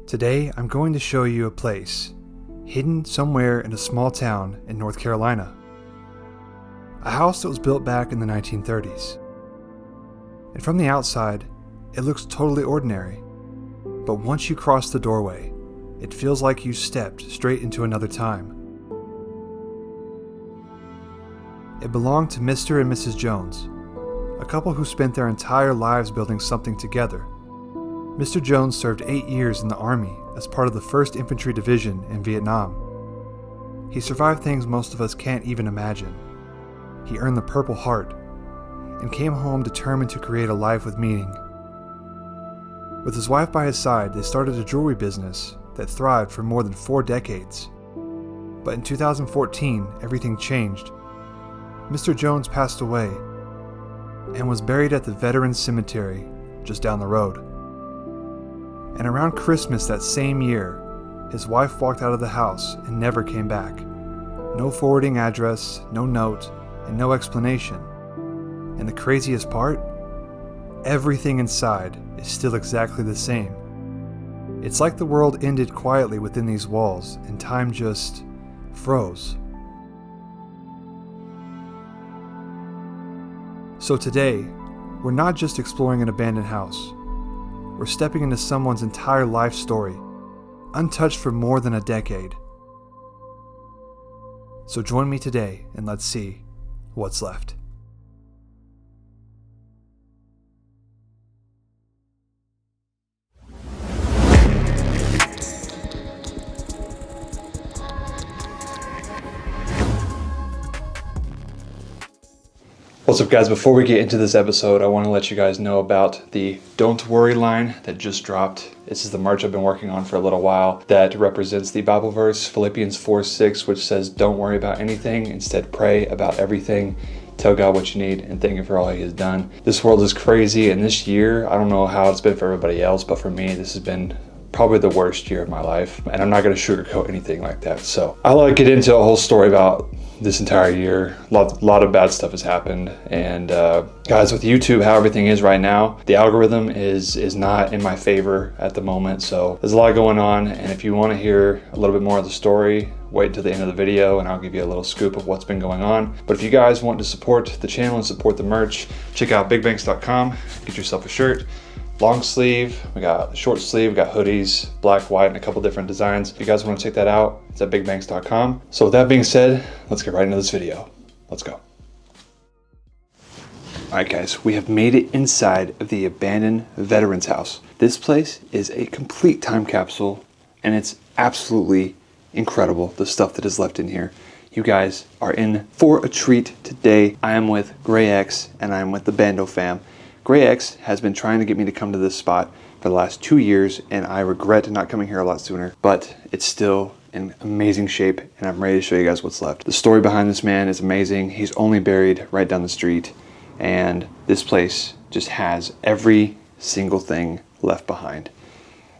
Today, I'm going to show you a place hidden somewhere in a small town in North Carolina. A house that was built back in the 1930s. And from the outside, it looks totally ordinary. But once you cross the doorway, it feels like you stepped straight into another time. It belonged to Mr. and Mrs. Jones, a couple who spent their entire lives building something together. Mr. Jones served 8 years in the Army as part of the 1st Infantry Division in Vietnam. He survived things most of us can't even imagine. He earned the Purple Heart and came home determined to create a life with meaning. With his wife by his side, they started a jewelry business that thrived for more than 4 decades. But in 2014, everything changed. Mr. Jones passed away and was buried at the Veterans Cemetery just down the road. And around Christmas that same year, his wife walked out of the house and never came back. No forwarding address, no note, and no explanation. And the craziest part? Everything inside is still exactly the same. It's like the world ended quietly within these walls and time just froze. So today, we're not just exploring an abandoned house. We're stepping into someone's entire life story, untouched for more than a decade. So join me today and let's see what's left. What's up, guys? Before we get into this episode, I want to let you guys know about the Don't Worry line that just dropped. This is the merch I've been working on for a little while that represents the Bible verse Philippians 4:6, which says, "Don't worry about anything, instead pray about everything. Tell God what you need and thank Him for all He has done." This world is crazy, and this year, I don't know how it's been for everybody else, but for me, this has been probably the worst year of my life, and I'm not going to sugarcoat anything like that. So I'll get into a whole story about this entire year. A lot of bad stuff has happened, and guys, with YouTube, how everything is right now, the algorithm is not in my favor at the moment, so there's a lot going on. And if you want to hear a little bit more of the story, wait until the end of the video and I'll give you a little scoop of what's been going on. But if you guys want to support the channel and support the merch, check out BigBankz.com, get yourself a shirt. Long sleeve, we got short sleeve, we got hoodies, black, white, and a couple different designs. If you guys want to check that out, it's at BigBankz.com. So with that being said, let's get right into this video. Let's go. All right, guys, we have made it inside of the abandoned veterans house. This place is a complete time capsule, and it's absolutely incredible, the stuff that is left in here. You guys are in for a treat today. I am with GrayX, and I am with the Bando fam. GrayX has been trying to get me to come to this spot for the last 2 years, and I regret not coming here a lot sooner, but it's still in amazing shape, and I'm ready to show you guys what's left. The story behind this man is amazing. He's only buried right down the street, and this place just has every single thing left behind.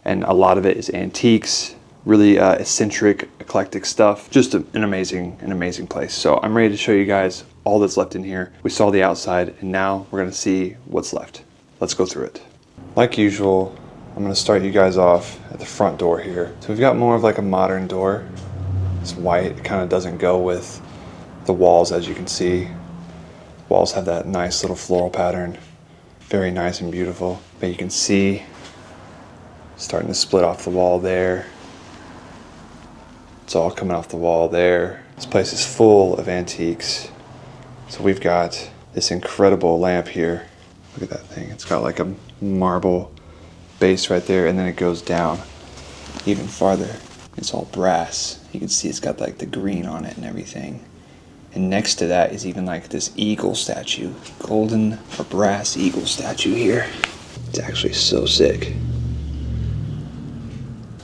And a lot of it is antiques, really eccentric, eclectic stuff. Just an amazing place. So I'm ready to show you guys all that's left in here. We saw the outside, and now we're gonna see what's left. Let's go through it. Like usual, I'm gonna start you guys off at the front door here. So we've got more of like a modern door. It's white, it kind of doesn't go with the walls, as you can see. Walls have that nice little floral pattern. Very nice and beautiful. But you can see starting to split off the wall there. It's all coming off the wall there. This place is full of antiques. So we've got this incredible lamp here. Look at that thing. It's got like a marble base right there, and then it goes down even farther. It's all brass. You can see it's got like the green on it and everything. And next to that is even like this eagle statue. Golden or brass eagle statue here. It's actually so sick.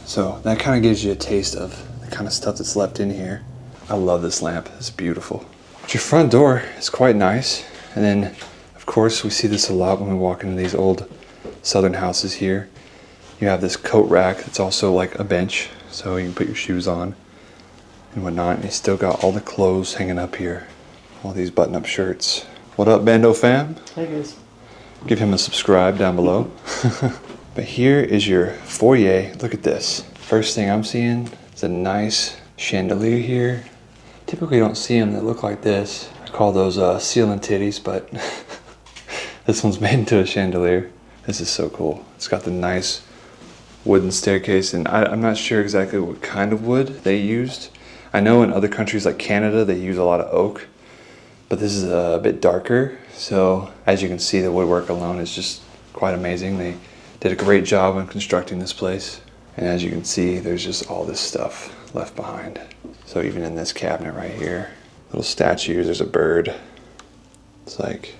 So that kind of gives you a taste of the kind of stuff that's left in here. I love this lamp. It's beautiful. But your front door is quite nice. And then, of course, we see this a lot when we walk into these old southern houses here. You have this coat rack that's also like a bench, so you can put your shoes on and whatnot. And you still got all the clothes hanging up here. All these button-up shirts. What up, Bando fam? Hey guys. Give him a subscribe down below. But here is your foyer. Look at this. First thing I'm seeing is a nice chandelier here. Typically you don't see them that look like this. I call those ceiling titties, but this one's made into a chandelier. This is so cool. It's got the nice wooden staircase, and I'm not sure exactly what kind of wood they used. I know in other countries like Canada they use a lot of oak, but this is a bit darker. So as you can see, the woodwork alone is just quite amazing. They did a great job on constructing this place. And as you can see, there's just all this stuff left behind. So even in this cabinet right here, little statues, there's a bird. It's like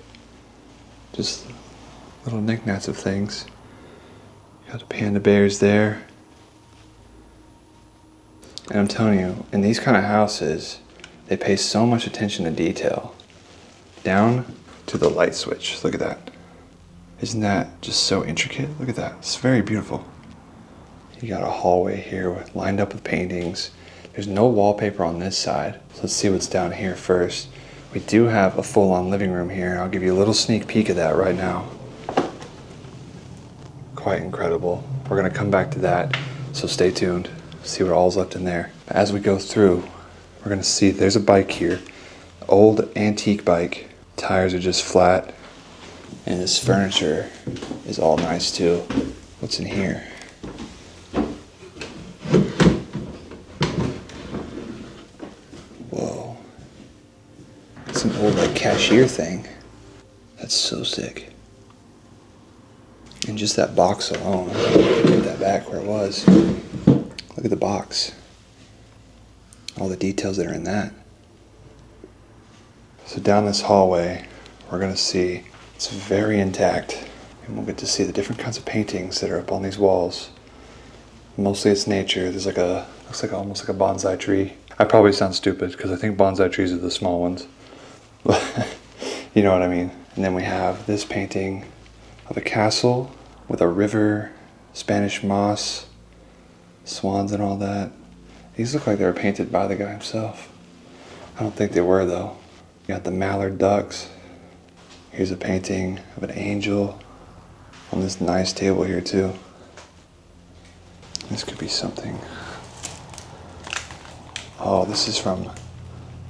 just little knickknacks of things. Got the panda bears there. And I'm telling you, in these kind of houses, they pay so much attention to detail. Down to the light switch. Look at that. Isn't that just so intricate? Look at that. It's very beautiful. You got a hallway here lined up with paintings. There's no wallpaper on this side. So let's see what's down here first. We do have a full-on living room here. I'll give you a little sneak peek of that right now. Quite incredible. We're gonna come back to that, so stay tuned. See what all's left in there. As we go through, we're gonna see there's a bike here. Old antique bike. Tires are just flat. And this furniture is all nice too. What's in here? Whoa. It's an old like cashier thing. That's so sick. And just that box alone. Put that back where it was. Look at the box. All the details that are in that. So down this hallway, we're gonna see it's very intact, and we'll get to see the different kinds of paintings that are up on these walls. Mostly it's nature. There's like looks like almost like a bonsai tree. I probably sound stupid because I think bonsai trees are the small ones. You know what I mean? And then we have this painting of a castle with a river, Spanish moss, swans and all that. These look like they were painted by the guy himself. I don't think they were though. You got the mallard ducks. Here's a painting of an angel on this nice table here too. This could be something. Oh, this is from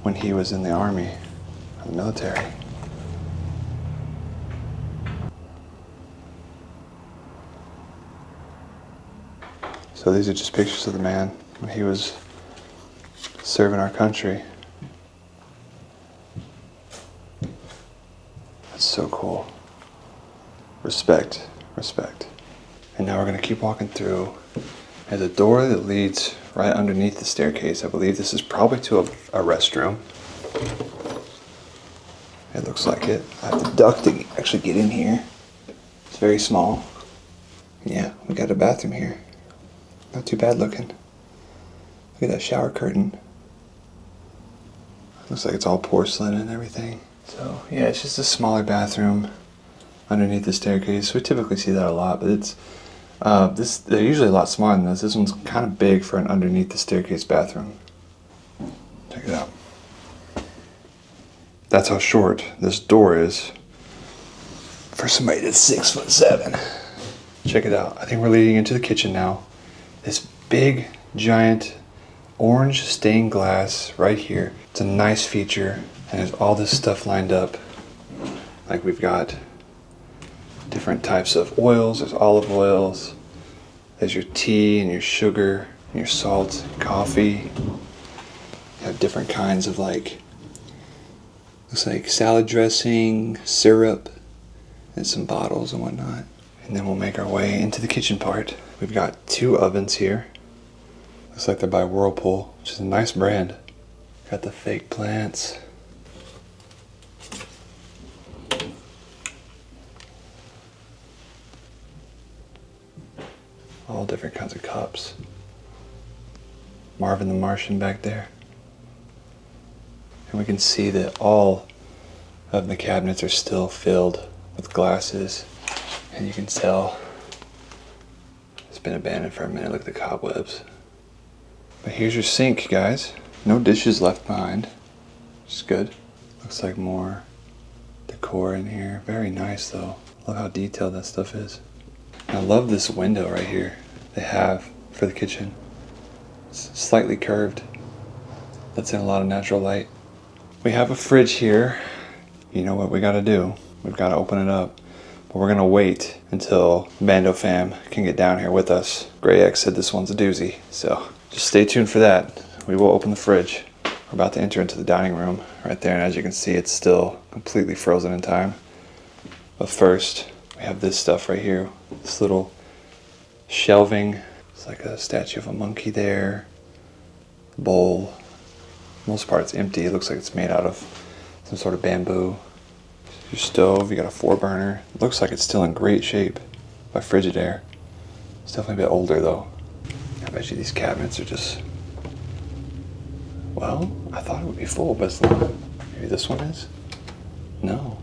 when he was in the army, or the military. So these are just pictures of the man when he was serving our country. That's so cool. Respect, respect. And now we're gonna keep walking through. There's a door that leads right underneath the staircase. I believe this is probably to a restroom. It looks like it. I have to duck to actually get in here. It's very small. Yeah, we got a bathroom here. Not too bad looking. Look at that shower curtain. Looks like it's all porcelain and everything. So yeah, it's just a smaller bathroom underneath the staircase. We typically see that a lot, but it's they're usually a lot smaller than this. This one's kind of big for an underneath the staircase bathroom. Check it out. That's how short this door is for somebody that's 6'7". Check it out. I think we're leading into the kitchen now. This big, giant, orange stained glass right here. It's a nice feature, and there's all this stuff lined up. Like we've got different types of oils. There's olive oils. There's your tea and your sugar and your salt, coffee. You have different kinds of like, looks like salad dressing, syrup, and some bottles and whatnot. And then we'll make our way into the kitchen part. We've got 2 ovens here. Looks like they're by Whirlpool, which is a nice brand. Got the fake plants. All different kinds of cups. Marvin the Martian back there. And we can see that all of the cabinets are still filled with glasses. And you can tell it's been abandoned for a minute. Look at the cobwebs. But here's your sink, guys. No dishes left behind, which is good. Looks like more decor in here. Very nice though. Love how detailed that stuff is. I love this window right here they have for the kitchen. It's slightly curved. Lets in a lot of natural light. We have a fridge here. You know what we gotta do? We've gotta open it up. But we're gonna wait until Bando fam can get down here with us. BigBankz said this one's a doozy, so just stay tuned for that. We will open the fridge. We're about to enter into the dining room right there, and as you can see, it's still completely frozen in time. But first, we have this stuff right here. This little shelving. It's like a statue of a monkey there. Bowl. Most part it's empty. It looks like it's made out of some sort of bamboo. Your stove, you got a 4-burner. It looks like it's still in great shape by Frigidaire. It's definitely a bit older though. I bet you these cabinets are just, well, I thought it would be full, but it's not. Maybe this one is? No.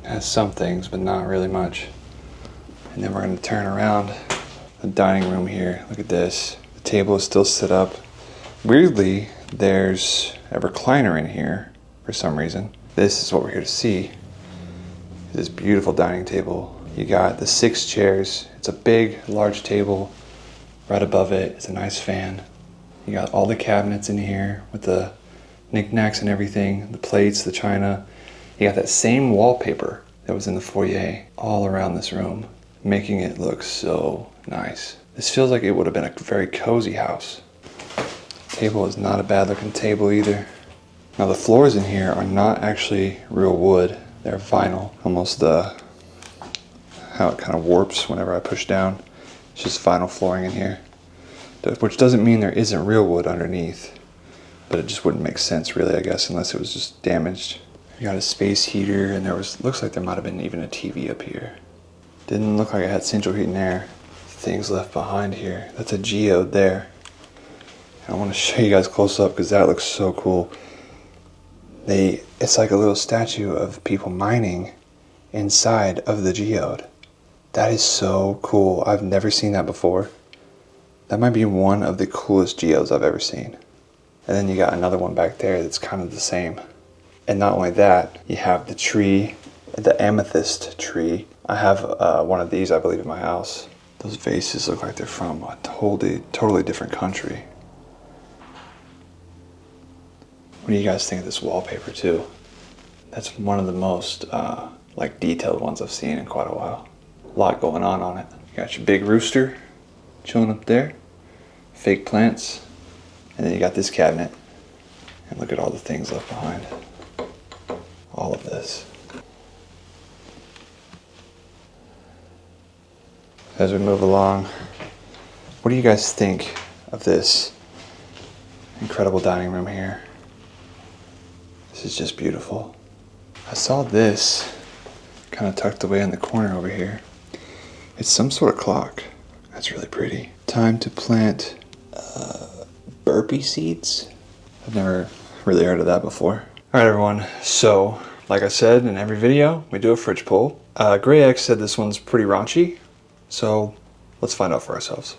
It has some things, but not really much. And then we're gonna turn around the dining room here. Look at this. The table is still set up. Weirdly, there's a recliner in here for some reason. This is what we're here to see. This beautiful dining table. You got the 6 chairs. It's a big, large table. Right above it is a nice fan. You got all the cabinets in here with the knickknacks and everything, the plates, the china. You got that same wallpaper that was in the foyer all around this room, making it look so nice. This feels like it would have been a very cozy house. Table is not a bad looking table either. Now the floors in here are not actually real wood. They're vinyl. Almost how it kind of warps whenever I push down. It's just vinyl flooring in here. Which doesn't mean there isn't real wood underneath. But it just wouldn't make sense really, I guess, unless it was just damaged. You got a space heater, and looks like there might have been even a TV up here. Didn't look like it had central heat and air. Things left behind here. That's a geode there. I want to show you guys close up because that looks so cool. It's like a little statue of people mining inside of the geode. That is so cool. I've never seen that before. That might be one of the coolest geodes I've ever seen. And then you got another one back there that's kind of the same. And not only that, you have the tree, the amethyst tree. I have one of these, I believe, in my house. Those vases look like they're from a totally different country. What do you guys think of this wallpaper too? That's one of the most like detailed ones I've seen in quite a while. A lot going on it. You got your big rooster chilling up there, fake plants, and then you got this cabinet. And look at all the things left behind. All of this. As we move along, what do you guys think of this incredible dining room here? This is just beautiful. I saw this kind of tucked away in the corner over here. It's some sort of clock. That's really pretty. Time to plant burpee seeds. I've never really heard of that before. All right, everyone. So, like I said in every video, we do a fridge pull. BigBankz said this one's pretty raunchy. So, let's find out for ourselves.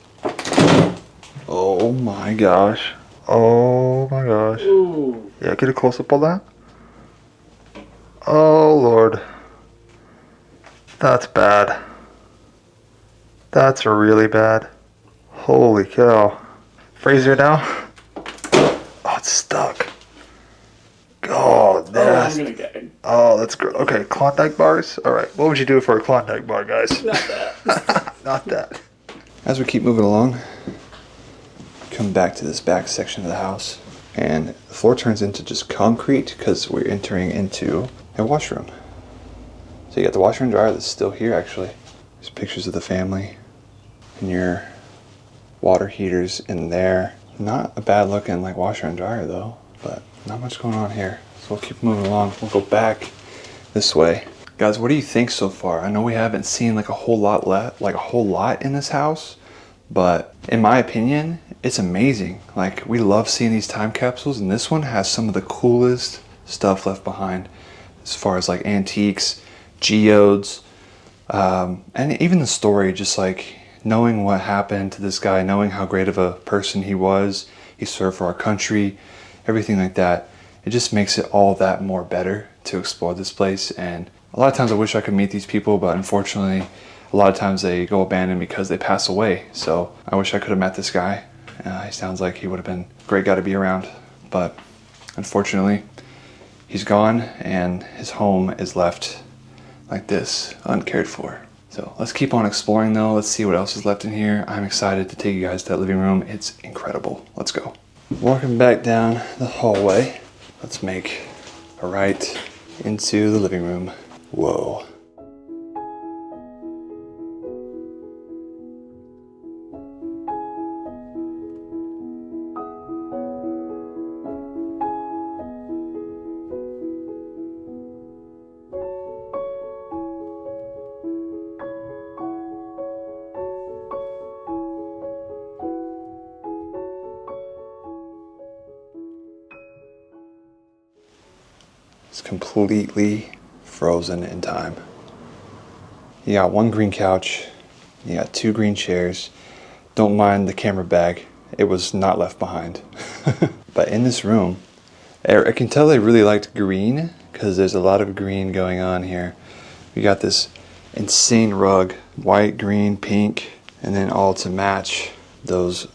Oh my gosh. Oh my gosh. Ooh. Yeah, get a close up on that. Oh Lord. That's bad. That's really bad. Holy cow. Freezer now. Oh, it's stuck. Oh, that's... Oh, that's good. Okay, Klondike bars. All right, what would you do for a Klondike bar, guys? Not that. Not that. As we keep moving along, come back to this back section of the house, and the floor turns into just concrete because we're entering into a washroom. So you got the washer and dryer that's still here actually. There's pictures of the family and your water heaters in there. Not a bad looking like washer and dryer though, but not much going on here. So we'll keep moving along. We'll go back this way. Guys, what do you think so far? I know we haven't seen like a whole lot in this house, but in my opinion, it's amazing. Like, we love seeing these time capsules, and this one has some of the coolest stuff left behind as far as like antiques, geodes, and even the story, just like knowing what happened to this guy, knowing how great of a person he was, he served for our country, everything like that. It just makes it all that more better to explore this place and A lot of times I wish I could meet these people, but unfortunately, a lot of times they go abandoned because they pass away. So I wish I could have met this guy. He sounds like he would have been a great guy to be around, but unfortunately, he's gone and his home is left like this, uncared for. So let's keep on exploring though. Let's see what else is left in here. I'm excited to take you guys to that living room. It's incredible. Let's go. Walking back down the hallway, let's make a right into the living room. Whoa. It's completely frozen in time. You got one green couch, you got two green chairs. Don't mind the camera bag, it was not left behind. But in this room, I can tell they really liked green because there's a lot of green going on here. We got this insane rug, white, green, pink, and then all to match those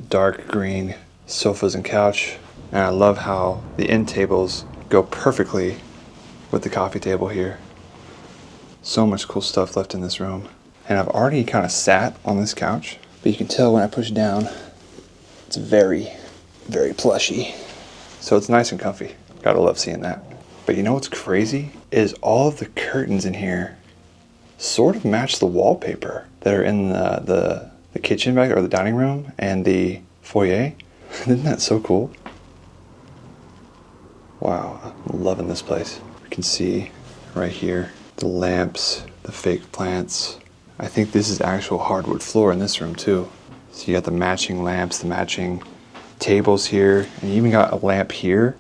dark green sofas and couch. And I love how the end tables go perfectly with the coffee table here. So much cool stuff left in this room. And I've already kind of sat on this couch, but you can tell when I push down, it's very, very plushy. So it's nice and comfy. Gotta love seeing that. But you know what's crazy? Is all of the curtains in here sort of match the wallpaper that are in the kitchen back, or the dining room and the foyer. Isn't that so cool? Wow, I'm loving this place. We can see right here the lamps, the fake plants. I think this is actual hardwood floor in this room too. So you got the matching lamps, the matching tables here, and you even got a lamp here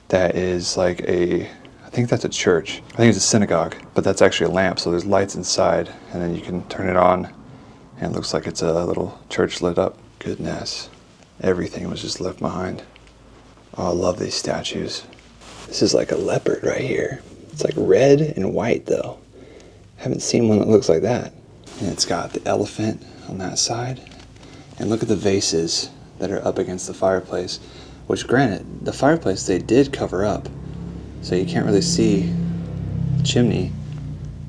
that is like I think that's a church. I think it's a synagogue, but that's actually a lamp, so there's lights inside, and then you can turn it on, and it looks like it's a little church lit up. Goodness, everything was just left behind. Oh, I love these statues. This is like a leopard right here. It's like red and white though. Haven't seen one that looks like that. And it's got the elephant on that side. And look at the vases that are up against the fireplace, which granted, the fireplace they did cover up. So you can't really see the chimney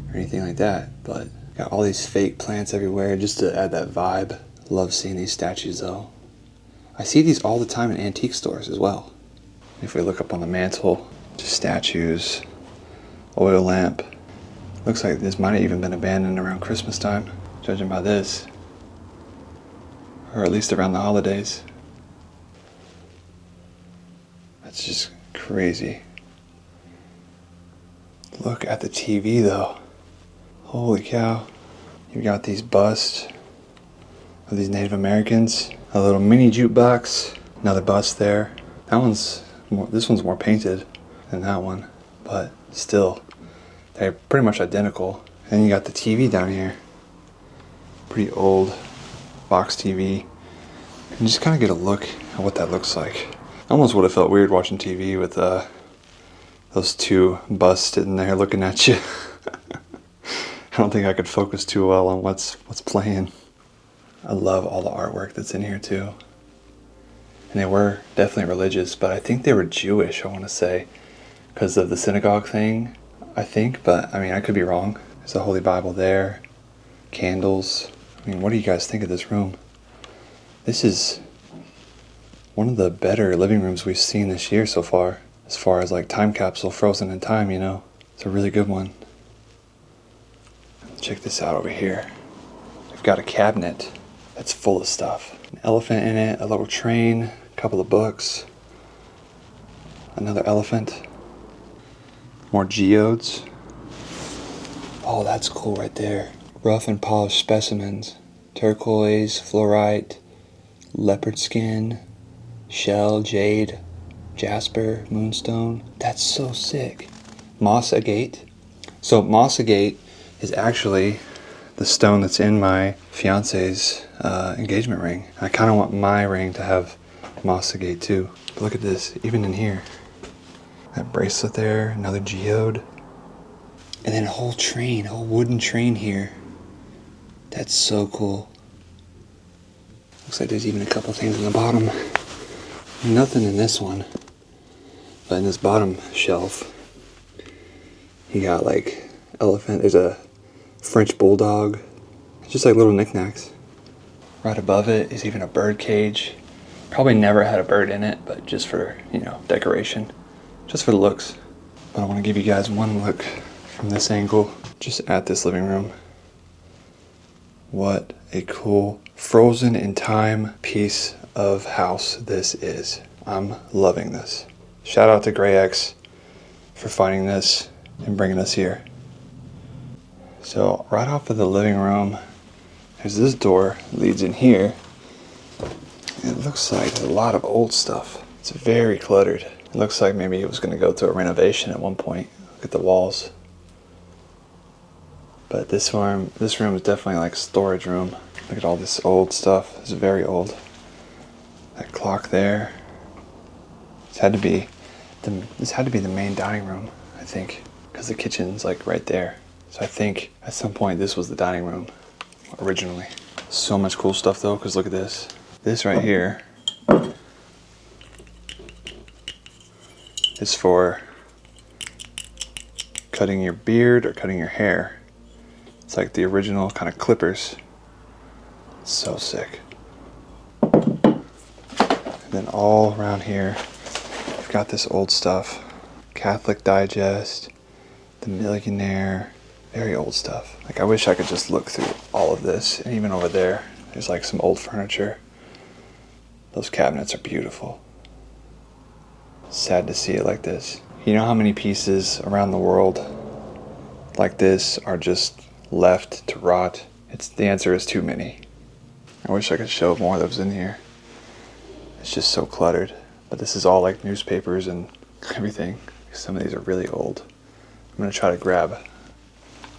or anything like that, but got all these fake plants everywhere just to add that vibe. Love seeing these statues though. I see these all the time in antique stores as well. If we look up on the mantle, just statues, oil lamp. Looks like this might have even been abandoned around Christmas time, judging by this. Or at least around the holidays. That's just crazy. Look at the TV though. Holy cow. You've got these busts of these Native Americans. A little mini jukebox. Another bust there. This one's more painted than that one, but still, they're pretty much identical. And you got the TV down here. Pretty old box TV. And just kind of get a look at what that looks like. I almost would have felt weird watching TV with those two busts sitting there looking at you. I don't think I could focus too well on what's playing. I love all the artwork that's in here too. And they were definitely religious, but I think they were Jewish, I want to say, because of the synagogue thing, I think. But, I mean, I could be wrong. There's the Holy Bible there, candles. I mean, what do you guys think of this room? This is one of the better living rooms we've seen this year so far as like time capsule frozen in time, you know. It's a really good one. Check this out over here. We've got a cabinet that's full of stuff. An elephant in it, a little train, a couple of books, another elephant, more geodes. Oh, that's cool right there. Rough and polished specimens. Turquoise, fluorite, leopard skin, shell, jade, jasper, moonstone. That's so sick. Moss agate. So moss agate is actually the stone that's in my fiance's engagement ring. I kind of want my ring to have moss agate too. But look at this, even in here. That bracelet there, another geode. And then a whole train, a whole wooden train here. That's so cool. Looks like there's even a couple things in the bottom. Nothing in this one. But in this bottom shelf, you got like elephant, there's a French bulldog. Just like little knickknacks. Right above it is even a bird cage. Probably never had a bird in it, but just for, you know, decoration. Just for the looks. But I want to give you guys one look from this angle, just at this living room. What a cool, frozen in time piece of house this is. I'm loving this. Shout out to GrayX for finding this and bringing us here. So right off of the living room, there's this door that leads in here. It looks like a lot of old stuff. It's very cluttered. It looks like maybe it was going to go through a renovation at one point. Look at the walls. But this room is definitely like a storage room. Look at all this old stuff. It's very old. That clock there. This had to be the main dining room, I think, because the kitchen's like right there. So I think at some point this was the dining room originally. So much cool stuff though, because look at this. This right here is for cutting your beard or cutting your hair. It's like the original kind of clippers. It's so sick. And then all around here, we've got this old stuff. Catholic Digest, The Millionaire, very old stuff. Like I wish I could just look through all of this. And even over there, there's like some old furniture. Those cabinets are beautiful. Sad to see it like this. You know how many pieces around the world like this are just left to rot? The answer is too many. I wish I could show more of those in here. It's just so cluttered. But this is all like newspapers and everything. Some of these are really old. I'm gonna try to grab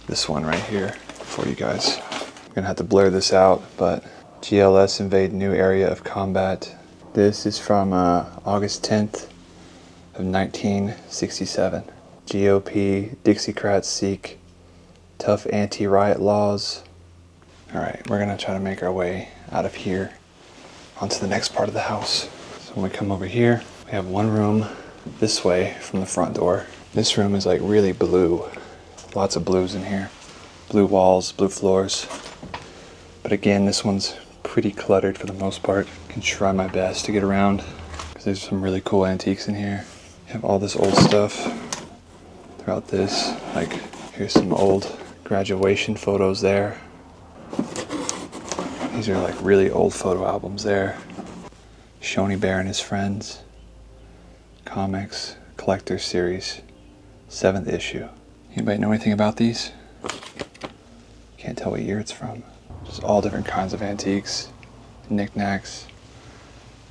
this one right here for you guys. I'm gonna have to blur this out, but GLS invade new area of combat. This is from August 10th of 1967. GOP, Dixiecrats seek tough anti-riot laws. All right, we're gonna try to make our way out of here onto the next part of the house. So when we come over here, we have one room this way from the front door. This room is like really blue. Lots of blues in here. Blue walls, blue floors. But again, this one's pretty cluttered for the most part. Can try my best to get around because there's some really cool antiques in here. You have all this old stuff throughout this. Like here's some old graduation photos there. These are like really old photo albums there. Shoney Bear and his friends. Comics, collector series, 7th issue. Anybody know anything about these? Can't tell what year it's from. Just all different kinds of antiques, knickknacks.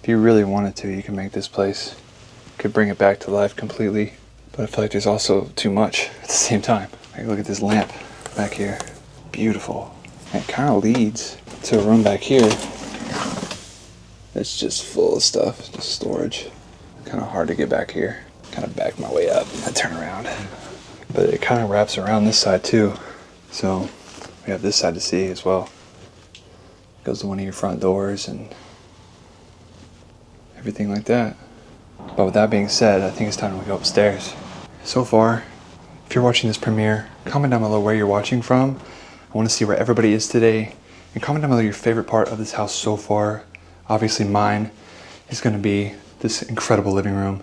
If you really wanted to, you can make this place. Could bring it back to life completely. But I feel like there's also too much at the same time. Like look at this lamp back here. Beautiful. And it kind of leads to a room back here. It's just full of stuff, just storage. Kind of hard to get back here. Kind of back my way up and turn around. But it kind of wraps around this side too. So we have this side to see as well. Goes to one of your front doors and everything like that. But with that being said, I think it's time to go upstairs. So far, if you're watching this premiere, comment down below where you're watching from. I want to see where everybody is today. And comment down below your favorite part of this house so far. Obviously mine is going to be this incredible living room.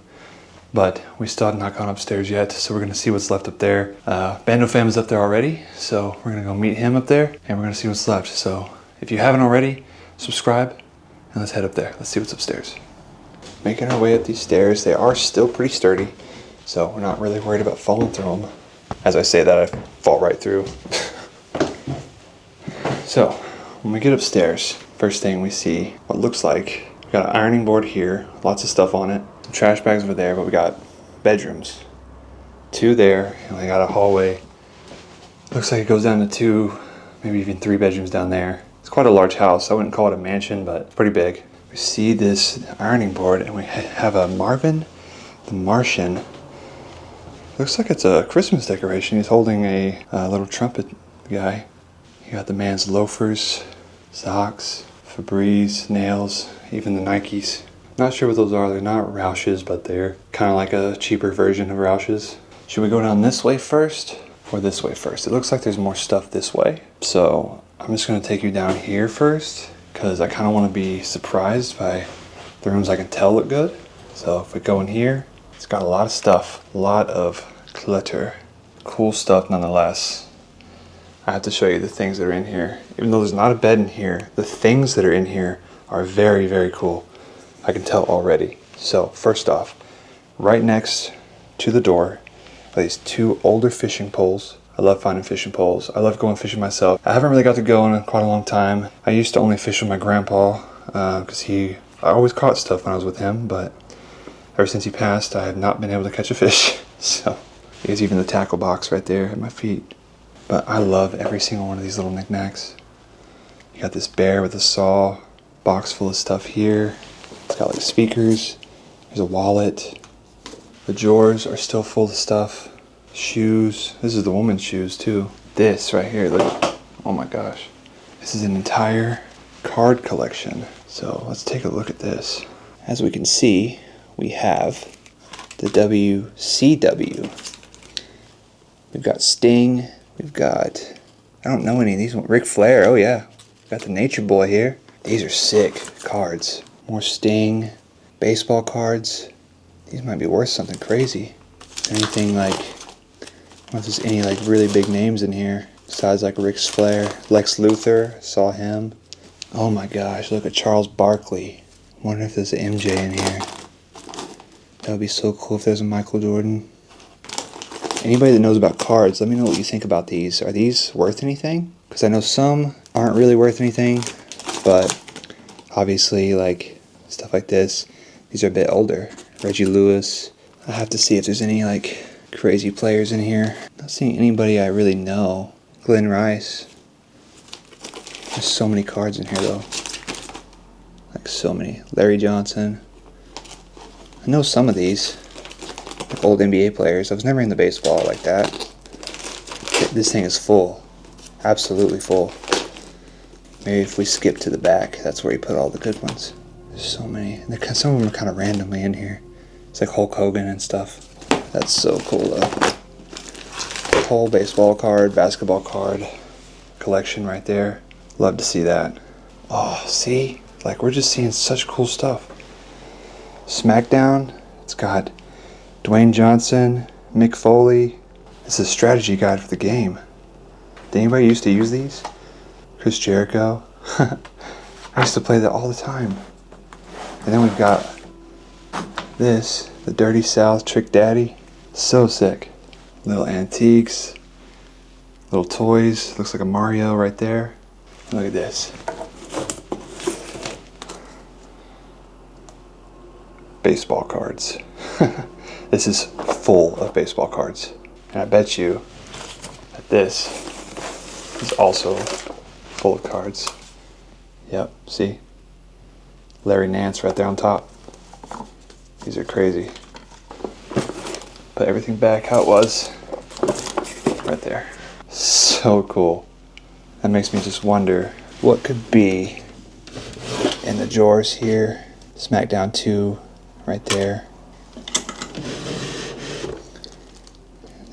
But we still have not gone upstairs yet, so we're going to see what's left up there. Bando Fam is up there already, so we're going to go meet him up there, and we're going to see what's left. So if you haven't already, subscribe, and let's head up there. Let's see what's upstairs. Making our way up these stairs. They are still pretty sturdy, so we're not really worried about falling through them. As I say that, I fall right through. So when we get upstairs, first thing we see what looks like, we got an ironing board here, lots of stuff on it. Trash bags over there, but we got bedrooms. 2 there, and we got a hallway. Looks like it goes down to 2, maybe even 3 bedrooms down there. It's quite a large house. I wouldn't call it a mansion, but it's pretty big. We see this ironing board, and we have a Marvin the Martian Looks like it's a Christmas decoration. He's holding a little trumpet guy. You got the man's loafers, socks, Febreze, nails, even the Nikes. Not sure what those are. They're not Roush's, but they're kind of like a cheaper version of Roush's. Should we go down this way first or this way first? It looks like there's more stuff this way. So I'm just going to take you down here first because I kind of want to be surprised by the rooms I can tell look good. So if we go in here, it's got a lot of stuff, a lot of clutter. Cool stuff nonetheless. I have to show you the things that are in here. Even though there's not a bed in here, the things that are in here are very, very cool. I can tell already. So first off, right next to the door are these two older fishing poles. I love finding fishing poles. I love going fishing myself. I haven't really got to go in quite a long time. I used to only fish with my grandpa because I always caught stuff when I was with him, but ever since he passed, I have not been able to catch a fish. So there's even the tackle box right there at my feet. But I love every single one of these little knickknacks. You got this bear with a saw, box full of stuff here. It's got like speakers. There's a wallet. The drawers are still full of stuff. Shoes. This is the woman's shoes too. This right here, look. Oh my gosh. This is an entire card collection. So let's take a look at this. As we can see, we have the WCW. We've got Sting. We've got, I don't know any of these. Ric Flair, oh yeah. Got the Nature Boy here. These are sick cards. More Sting, baseball cards. These might be worth something crazy. Anything like, I don't know if there's any like really big names in here. Besides like Ric Flair, Lex Luthor, saw him. Oh my gosh, look at Charles Barkley. Wonder if there's an MJ in here. That would be so cool if there's a Michael Jordan. Anybody that knows about cards, let me know what you think about these. Are these worth anything? Because I know some aren't really worth anything, but obviously like stuff like this, these are a bit older. Reggie Lewis. I have to see if there's any like crazy players in here. Not seeing anybody I really know. Glenn Rice. There's so many cards in here though. Like so many. Larry Johnson. I know some of these. Old NBA players. I was never into baseball like that. This thing is full. Absolutely full. Maybe if we skip to the back, that's where he put all the good ones. There's so many. Some of them are kind of randomly in here. It's like Hulk Hogan and stuff. That's so cool though. Whole baseball card, basketball card collection right there. Love to see that. Oh, see? Like we're just seeing such cool stuff. SmackDown. It's got Dwayne Johnson, Mick Foley. This is a strategy guide for the game. Did anybody used to use these? Chris Jericho. I used to play that all the time. And then we've got this, the Dirty South Trick Daddy. So sick. Little antiques, little toys. Looks like a Mario right there. Look at this. Baseball cards. This is full of baseball cards. And I bet you that this is also full of cards. Yep, see? Larry Nance right there on top. These are crazy. Put everything back how it was. Right there. So cool. That makes me just wonder what could be in the drawers here. SmackDown 2 right there.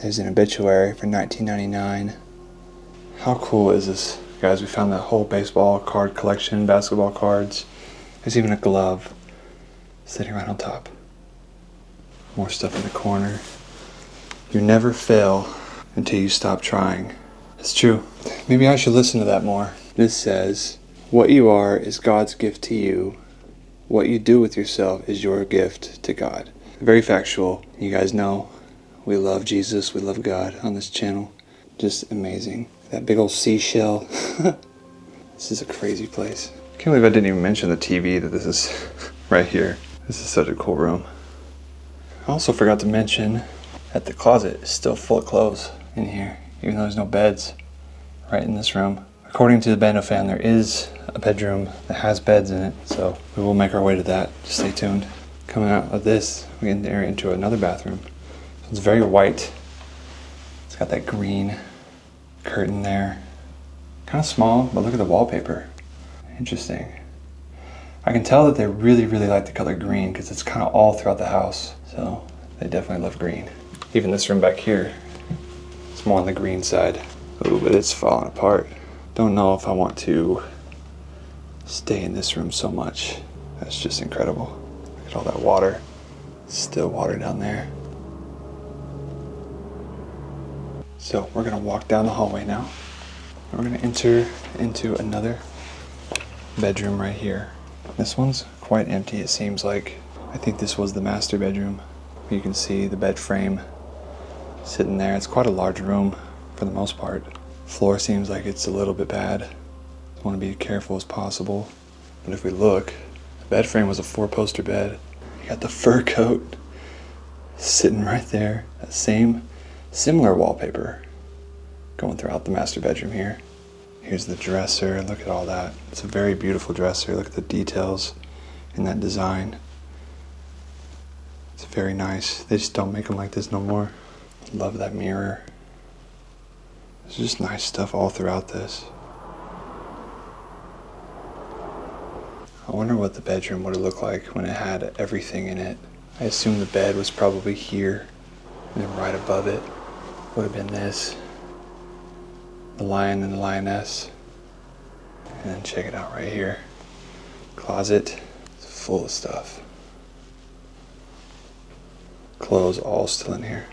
There's an obituary for 1999. How cool is this? Guys, we found the whole baseball card collection, basketball cards. There's even a glove sitting right on top. More stuff in the corner. You never fail until you stop trying. It's true. Maybe I should listen to that more. This says, what you are is God's gift to you. What you do with yourself is your gift to God. Very factual. You guys know we love Jesus, we love God on this channel. Just amazing. That big old seashell. This is a crazy place. Can't believe I didn't even mention the TV that this is right here. This is such a cool room. I also forgot to mention that the closet is still full of clothes in here, even though there's no beds right in this room. According to the Bando fan, there is a bedroom that has beds in it, so we will make our way to that. Just stay tuned. Coming out of this, we enter into another bathroom. It's very white. It's got that green curtain there. Kind of small, but look at the wallpaper. Interesting. I can tell that they really, really like the color green because it's kind of all throughout the house. So they definitely love green. Even this room back here, it's more on the green side. Oh, but it's falling apart. Don't know if I want to stay in this room so much. That's just incredible. Look at all that water. Still water down there. So we're gonna walk down the hallway now. We're gonna enter into another bedroom right here. This one's quite empty, it seems like. I think this was the master bedroom. You can see the bed frame sitting there. It's quite a large room for the most part. Floor seems like it's a little bit bad. I want to be careful as possible. But if we look, the bed frame was a 4-poster bed. You got the fur coat sitting right there. That same similar wallpaper going throughout the master bedroom here. Here's the dresser. Look at all that. It's a very beautiful dresser. Look at the details in that design. It's very nice. They just don't make them like this no more. Love that mirror. There's just nice stuff all throughout this. I wonder what the bedroom would have looked like when it had everything in it. I assume the bed was probably here, and then right above it would have been this. The lion and the lioness. And then check it out right here. Closet. It's full of stuff. Clothes all still in here.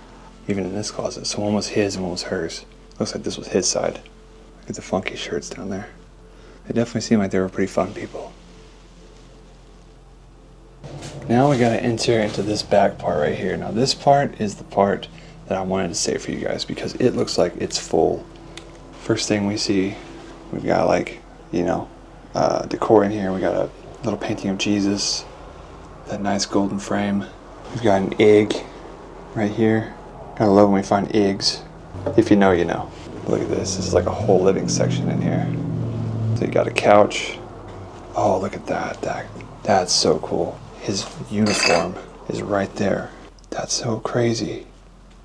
Even in this closet. So one was his and one was hers. Looks like this was his side. Look at the funky shirts down there. They definitely seem like they were pretty fun people. Now we gotta enter into this back part right here. Now this part is the part that I wanted to save for you guys because it looks like it's full. First thing we see, we've got like, decor in here. We got a little painting of Jesus, that nice golden frame. We've got an egg right here. Gotta love when we find eggs. If you know, you know. Look at this. This is like a whole living section in here. So you got a couch. Oh, look at that. That's so cool. His uniform is right there. That's so crazy.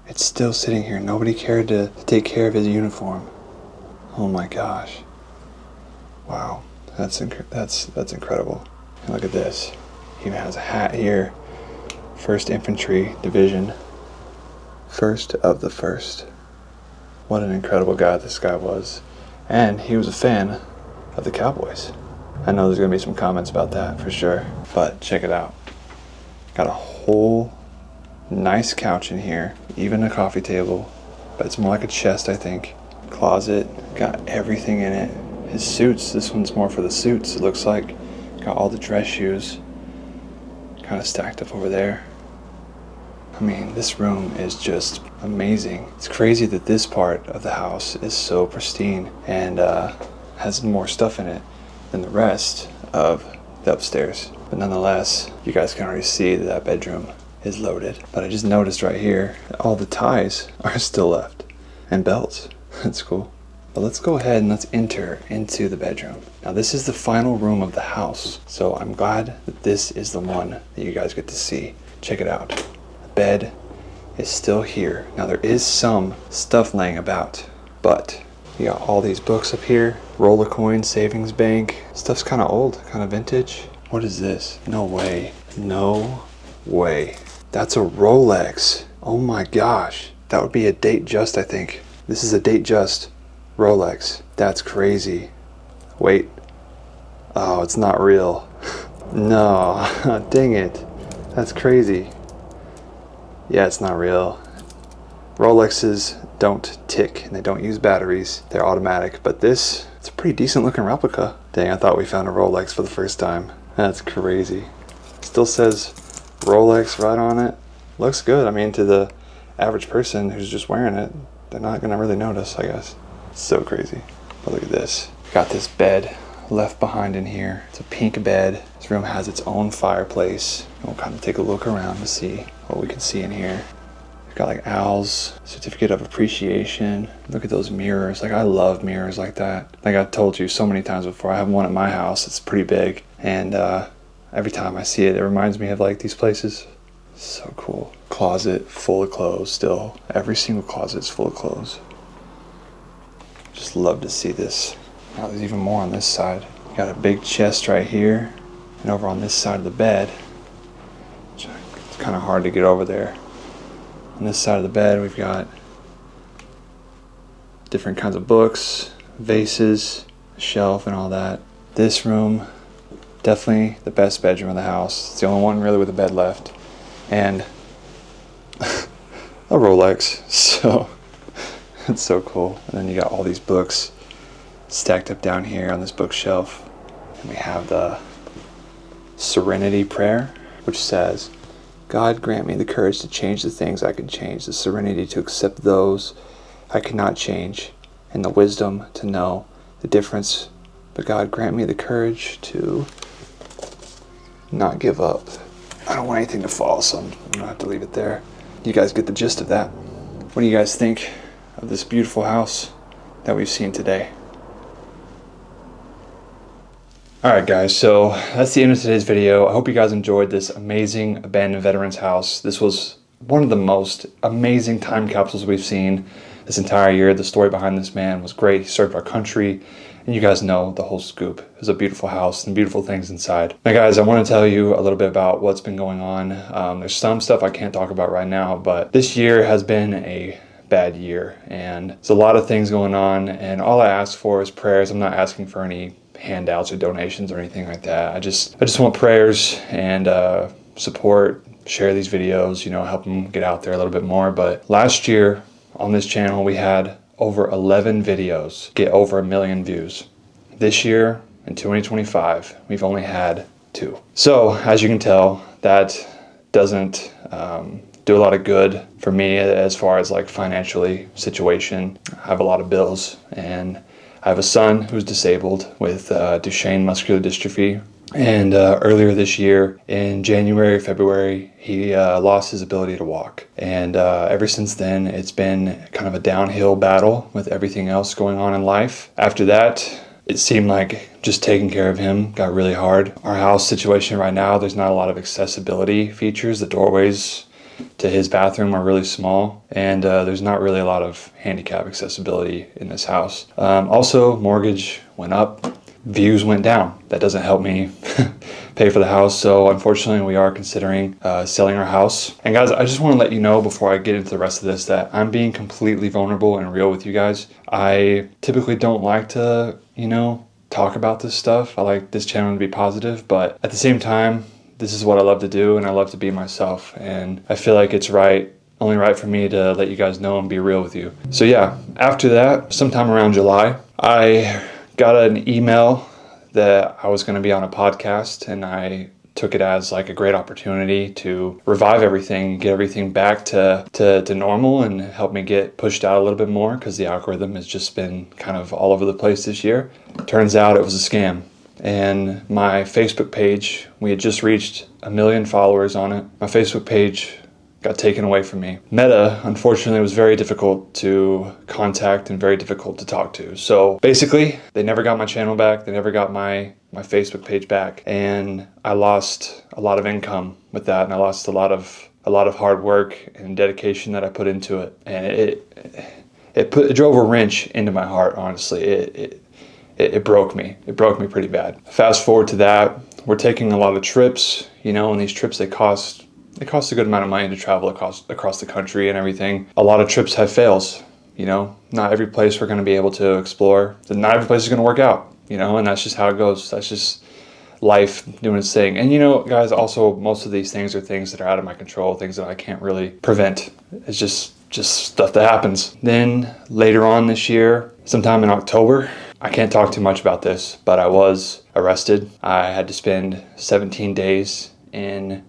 It's still sitting here. Nobody cared to take care of his uniform. Oh my gosh. Wow. That's incredible. And look at this. He even has a hat here. 1st Infantry Division. First of the first. What an incredible guy this guy was. And he was a fan of the Cowboys. I know there's going to be some comments about that for sure. But check it out. Got a whole nice couch in here. Even a coffee table. But it's more like a chest, I think. Closet. Got everything in it. His suits. This one's more for the suits, it looks like. Got all the dress shoes. Kind of stacked up over there. I mean, this room is just amazing. It's crazy that this part of the house is so pristine and has more stuff in it than the rest of the upstairs. But nonetheless, you guys can already see that that bedroom is loaded. But I just noticed right here that all the ties are still left and belts. That's cool. But let's go ahead and let's enter into the bedroom. Now this is the final room of the house. So I'm glad that this is the one that you guys get to see. Check it out. The bed is still here. Now there is some stuff laying about, but you got all these books up here. Roller coin, savings bank. Stuff's kind of old, kind of vintage. What is this? No way. No way. That's a Rolex. Oh my gosh. That would be a date just, I think. This is a date just Rolex. That's crazy. Wait. Oh, it's not real. No. Dang it. That's crazy. Yeah, it's not real. Rolexes don't tick and they don't use batteries. They're automatic, but this, it's a pretty decent looking replica. Dang, I thought we found a Rolex for the first time. That's crazy. Still says Rolex right on it. Looks good. I mean, to the average person who's just wearing it, they're not gonna really notice, I guess. It's so crazy. But look at this. Got this bed left behind in here. It's a pink bed. This room has its own fireplace. We'll kind of take a look around to see what we can see in here. We've got like Al's certificate of appreciation. Look at those mirrors. Like, I love mirrors like that. Like I told you so many times before, I have one at my house. It's pretty big. And every time I see it, it reminds me of like these places. So cool. Closet full of clothes still. Every single closet's full of clothes. Just love to see this. Now there's even more on this side. Got a big chest right here. And over on this side of the bed, it's kind of hard to get over there. On this side of the bed, we've got different kinds of books, vases, a shelf, and all that. This room, definitely the best bedroom of the house. It's the only one really with a bed left. And a Rolex, so it's so cool. And then you got all these books stacked up down here on this bookshelf. And we have the Serenity Prayer, which says, God grant me the courage to change the things I can change, the serenity to accept those I cannot change, and the wisdom to know the difference. But God grant me the courage to not give up. I don't want anything to fall, so I'm going to have to leave it there. You guys get the gist of that. What do you guys think of this beautiful house that we've seen today? Alright guys, so that's the end of today's video. I hope you guys enjoyed this amazing abandoned veterans house. This was one of the most amazing time capsules we've seen this entire year. The story behind this man was great. He served our country, and you guys know the whole scoop. It was a beautiful house and beautiful things inside. Now guys, I want to tell you a little bit about what's been going on. There's some stuff I can't talk about right now, but this year has been a bad year, and there's a lot of things going on, and all I ask for is prayers. I'm not asking for any handouts or donations or anything like that. I just want prayers and support. Share these videos, you know, help them get out there a little bit more. But last year on this channel we had over 11 videos get over 1 million views. This year in 2025 we've only had 2. So as you can tell, that doesn't do a lot of good for me as far as like financially situation. I have a lot of bills, and I have a son who's disabled with Duchenne muscular dystrophy. And earlier this year, in January, February, he lost his ability to walk. And ever since then, it's been kind of a downhill battle with everything else going on in life. After that, it seemed like just taking care of him got really hard. Our house situation right now, there's not a lot of accessibility features. The doorways to his bathroom are really small, and there's not really a lot of handicap accessibility in this house. Also, mortgage went up, views went down. That doesn't help me pay for the house, so unfortunately we are considering selling our house. And guys, I just want to let you know before I get into the rest of this that I'm being completely vulnerable and real with you guys. I typically don't like to, you know, talk about this stuff. I like this channel to be positive, but at the same time, this is what I love to do, and I love to be myself, and I feel like it's only right for me to let you guys know and be real with you. So yeah, after that, sometime around July, I got an email that I was going to be on a podcast, and I took it as like a great opportunity to revive everything, get everything back to normal, and help me get pushed out a little bit more, because the algorithm has just been kind of all over the place this year. Turns out it was a scam. And my Facebook page, we had just reached 1 million followers on it. My Facebook page got taken away from me. Meta, unfortunately, was very difficult to contact and very difficult to talk to. So basically, they never got my channel back. They never got my Facebook page back. And I lost a lot of income with that. And I lost a lot of hard work and dedication that I put into it. And it drove a wrench into my heart, honestly. It broke me. It broke me pretty bad. Fast forward to that, we're taking a lot of trips, you know, and these trips, they cost a good amount of money to travel across the country and everything. A lot of trips have fails, you know. Not every place we're going to be able to explore. Not every place is going to work out, you know, and that's just how it goes. That's just life doing its thing. And you know, guys, also most of these things are things that are out of my control, things that I can't really prevent. It's just stuff that happens. Then later on this year, sometime in October, I can't talk too much about this, but I was arrested. I had to spend 17 days in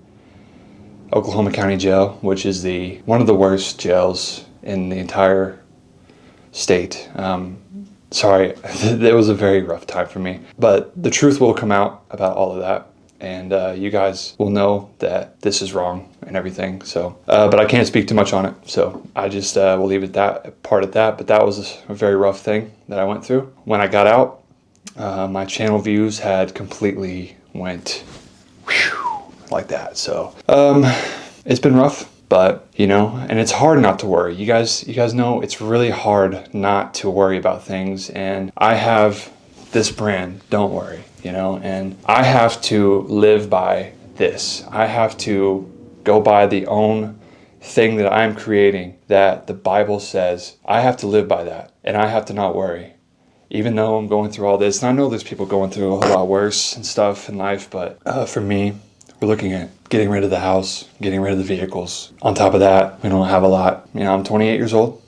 Oklahoma County Jail, which is one of the worst jails in the entire state. Sorry, it was a very rough time for me, but the truth will come out about all of that, and you guys will know that this is wrong and everything. So, but I can't speak too much on it, so I just will leave it at that. But that was a very rough thing that I went through. When I got out, my channel views had completely went like that. So It's been rough, but you know, and it's hard not to worry. You guys know it's really hard not to worry about things. And I have this brand, don't worry, you know, and I have to live by this. I have to go by the own thing that I'm creating that the Bible says. I have to live by that, and I have to not worry. Even though I'm going through all this, and I know there's people going through a whole lot worse and stuff in life, but for me, we're looking at getting rid of the house, getting rid of the vehicles. On top of that, we don't have a lot. You know, I'm 28 years old,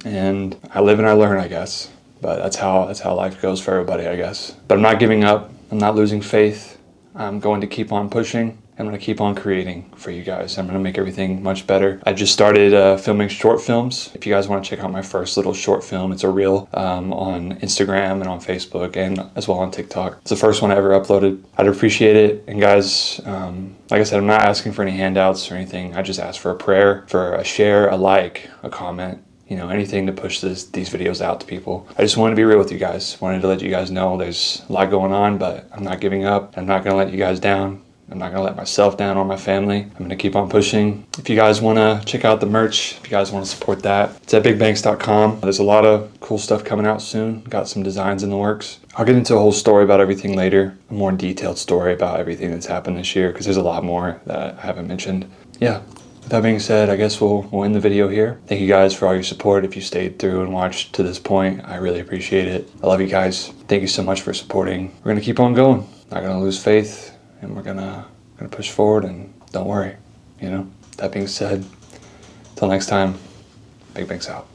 and I live and I learn, I guess. But that's how life goes for everybody, I guess. But I'm not giving up. I'm not losing faith. I'm going to keep on pushing. I'm going to keep on creating for you guys. I'm going to make everything much better. I just started filming short films. If you guys want to check out my first little short film, it's a reel on Instagram and on Facebook and as well on TikTok. It's the first one I ever uploaded. I'd appreciate it. And guys, like I said, I'm not asking for any handouts or anything. I just ask for a prayer, for a share, a like, a comment, you know, anything to push these videos out to people. I just wanted to be real with you guys. Wanted to let you guys know there's a lot going on, but I'm not giving up. I'm not going to let you guys down. I'm not going to let myself down or my family. I'm going to keep on pushing. If you guys want to check out the merch, if you guys want to support that, it's at BigBankz.com. There's a lot of cool stuff coming out soon. Got some designs in the works. I'll get into a whole story about everything later, a more detailed story about everything that's happened this year, because there's a lot more that I haven't mentioned. Yeah, with that being said, I guess we'll end the video here. Thank you guys for all your support. If you stayed through and watched to this point, I really appreciate it. I love you guys. Thank you so much for supporting. We're going to keep on going. Not going to lose faith. And we're gonna push forward, and don't worry, you know. That being said, till next time, BigBankz out.